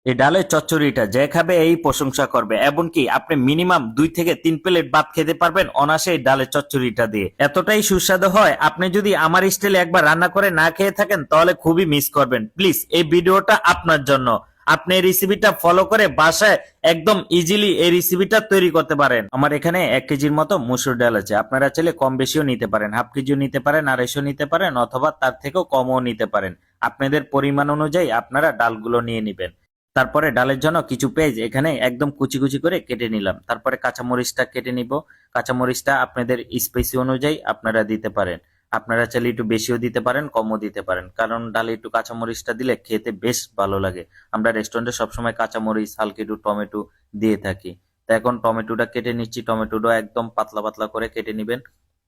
এই ডালের চচ্চড়িটা যে খাবে এই প্রশংসা করবে, এমনকি আপনি মিনিমাম 2 থেকে 3 প্লেট ভাত খেতে পারবেন অনায়াসে এই ডালের চচ্চড়িটা দিয়ে। এতটাই সুস্বাদু হয়, আপনি যদি আমার স্টাইলে একবার রান্না করে না খেয়ে থাকেন তাহলে খুবই মিস করবেন। প্লিজ এই ভিডিওটা আপনার জন্য। আপনি এই রেসিপিটা ফলো করে বাসায় একদম ইজিলি এই রেসিপিটা তৈরি করতে পারেন। আমার এখানে 1 কেজির মতো মসুর ডাল আছে, আপনারা চাইলে কম বেশিও নিতে পারেন, হাফ কেজিও নিতে পারেন, 250 নিতে পারেন, অথবা তার থেকেও কমও নিতে পারেন। আপনাদের পরিমাণ অনুযায়ী আপনারা ডালগুলো নিয়ে নিবেন। তারপরে ডালের জন্য কিছু পেঁয়াজ এখানে একদম কুচি কুচি করে কেটে নিলাম। তারপরে কাঁচামরিচটা কেটে নিব। কাঁচামরিচটা আপনাদের স্পাইসি অনুযায়ী আপনারা দিতে পারেন। আপনারা চাইলে একটু বেশিও দিতে পারেন, কমও দিতে পারেন, কারণ ডালে একটু কাঁচামরিচটা দিলে খেতে বেশ ভালো লাগে। আমরা রেস্টুরেন্টে সবসময় কাঁচামরিচ, হালকা একটু টমেটো দিয়ে থাকি। তো এখন টমেটোটা কেটে নিচ্ছি। টমেটোটা একদম পাতলা পাতলা করে কেটে নিবেন।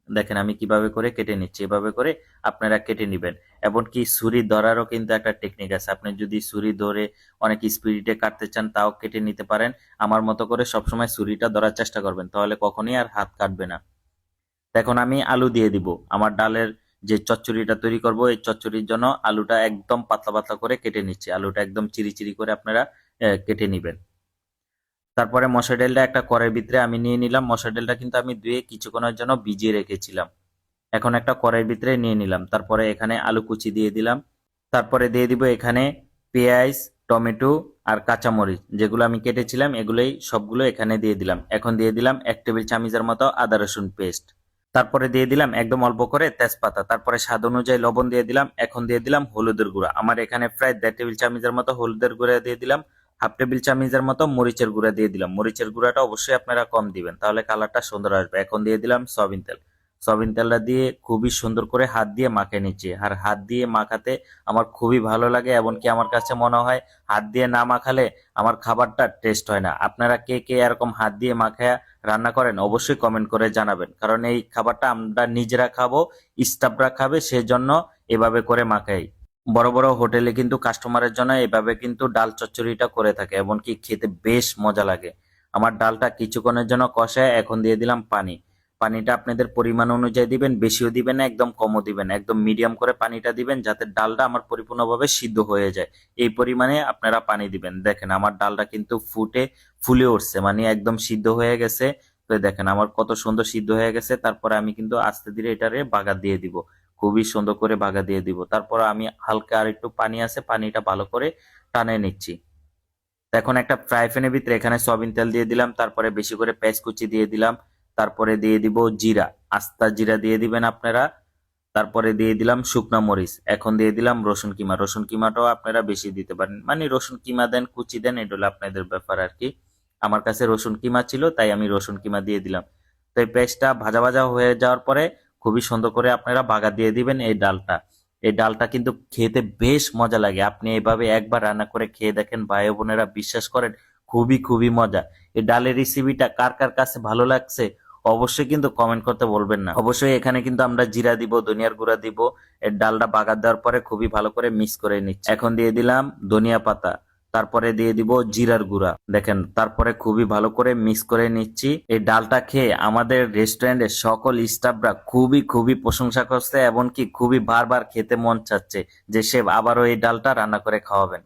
দেখেন আমি কিভাবে করে কেটে নিচ্ছি, এভাবে করে আপনারা কেটে নিবেন। এমনকি ছুরি ধরারও কিন্তু একটা টেকনিক আছে, আপনি যদি ছুরি ধরে অনেক স্পিডে কাটতে চান তাও কেটে নিতে পারেন। আমার মতো করে সবসময় ছুরিটা ধরার চেষ্টা করবেন, তাহলে কখনোই আর হাত কাটবে না। এখন আমি আলু দিয়ে দিব। আমার ডালের যে চচ্চড়িটা তৈরি করব, এই চচ্চড়ির জন্য আলুটা একদম পাতলা পাতলা করে কেটে নিচ্ছি। আলুটা একদম চিরি চিরি করে আপনারা কেটে নিবেন। তারপরে মসুর ডালটা একটা কড়াইয়ের ভিতরে আমি নিয়ে নিলাম। মসুর ডালটা কিন্তু আমি ধুয়ে কিছুক্ষণের জন্য ভিজিয়ে রেখেছিলাম। এখন একটা কড়াইয়ের ভিতরে নিয়ে নিলাম। তারপরে এখানে আলু কুচি দিয়ে দিলাম। তারপরে দিয়ে দিব এখানে পেঁয়াজ, টমেটো আর কাঁচামরিচ যেগুলো আমি কেটেছিলাম, এগুলোই সবগুলো এখানে দিয়ে দিলাম। এখন দিয়ে দিলাম 1 টেবিল চামচের মতো আদা রসুন পেস্ট। তারপরে দিয়ে দিলাম একদম অল্প করে তেজপাতা। তারপরে স্বাদ অনুযায়ী লবণ দিয়ে দিলাম। এখন দিয়ে দিলাম হলুদের গুঁড়া। আমার এখানে প্রায় 1.5 টেবিল চামচের মতো হলুদের গুঁড়া দিয়ে দিলাম। হাফ টেবিল চামচের মতো মরিচের গুঁড়া দিয়ে দিলাম। মরিচের গুঁড়াটা অবশ্যই আপনারা কম দিবেন, তাহলে কালারটা সুন্দর আসবে। এখন দিয়ে দিলাম সয়াবিন তেল। সয়াবিন তেলটা দিয়ে খুবই সুন্দর করে হাত দিয়ে মাখিয়ে নিচ্ছি। আর হাত দিয়ে মাখাতে আমার খুবই ভালো লাগে, এমনকি আমার কাছে মনে হয় হাত দিয়ে না মাখালে আমার খাবারটা টেস্ট হয় না। আপনারা কে কে এরকম হাত দিয়ে মাখায়া রান্না করেন অবশ্যই কমেন্ট করে জানাবেন, কারণ এই খাবারটা আমরা নিজেরা খাবো, স্টাফরা খাবে, সেজন্য এভাবে করে মাখাই। বড় বড় হোটেলে কিন্তু কাস্টমারের জন্য এভাবে কিন্তু ডাল চচ্চড়িটা করে থাকে, এমনকি খেতে বেশ মজা লাগে। আমার ডালটা কিছুক্ষণের জন্য কষায় এখন দিয়ে দিলাম পানি। পানিটা আপনাদের পরিমাণ অনুযায়ী দিবেন, বেশিও দিবেন না, একদম কমও দিবেন না, একদম মিডিয়াম করে পানিটা দিবেন যাতে ডালটা আমার পরিপূর্ণভাবে সিদ্ধ হয়ে যায়। এই পরিমাণে আপনারা পানি দিবেন। দেখেন আমার ডালটা কিন্তু ফুলে উঠছে, মানে একদম সিদ্ধ হয়ে গেছে। তো দেখেন আমার কত সুন্দর সিদ্ধ হয়ে গেছে। তারপরে আমি কিন্তু আস্তে ধীরে এটারে বাগার দিয়ে দিব, খুবই সুন্দর করে বাগা দিয়ে দিব। তারপর আমি হালকা আর একটু পানি আছে, পানিটা ভালো করে টানে নিচ্ছি। তো এখন একটা ফ্রাই প্যানের ভিতরে এখানে সয়াবিন তেল দিয়ে দিলাম। তারপরে বেশি করে পেঁয়াজ কুচি দিয়ে দিলাম। তারপরে দিয়ে দিব জিরা, আস্তা জিরা দিয়ে দিবেন আপনারা। তারপরে দিয়ে দিলাম শুকনা মরিচ। এখন দিয়ে দিলাম রসুন কিমা। রসুন কিমাটাও আপনারা বেশি দিতে পারেন, মানে রসুন কিমা দেন কুচি দেন এটা হলো আপনাদের ব্যাপার আর কি। আমার কাছে রসুন কিমা ছিল তাই আমি রসুন কিমা দিয়ে দিলাম। তো এই পেস্টটা ভাজা ভাজা হয়ে যাওয়ার পরে খুবই সুন্দর করে আপনারা বাগার দিয়ে দিবেন এই ডালটা। এই ডালটা কিন্তু খেতে বেশ মজা লাগে, আপনি এভাবে একবার রান্না করে খেয়ে দেখেন ভাই বোনেরা, বিশ্বাস করেন খুবই খুবই মজা। এই ডালের রেসিপিটা কার কার কাছে ভালো লাগছে অবশ্যই কিন্তু কমেন্ট করতে বলবেন না। অবশ্যই এখানে কিন্তু আমরা জিরা দিব, ধনিয়ার গুঁড়া দিব। এর ডালটা বাগার দেওয়ার পরে খুবই ভালো করে মিক্স করে নিচ্ছি। এখন দিয়ে দিলাম ধনিয়া পাতা। তারপরে দিয়ে দিব জিরার গুঁড়া। দেখেন তারপরে খুবই ভালো করে মিক্স করে নিচ্ছি। এই ডালটা খেয়ে আমাদের রেস্টুরেন্টের সকল স্টাফরা খুবই খুবই প্রশংসা করছে, এমনকি খুবই বারবার খেতে মন চাচ্ছে যে শেফ আবারও এই ডালটা রান্না করে খাওয়াবেন।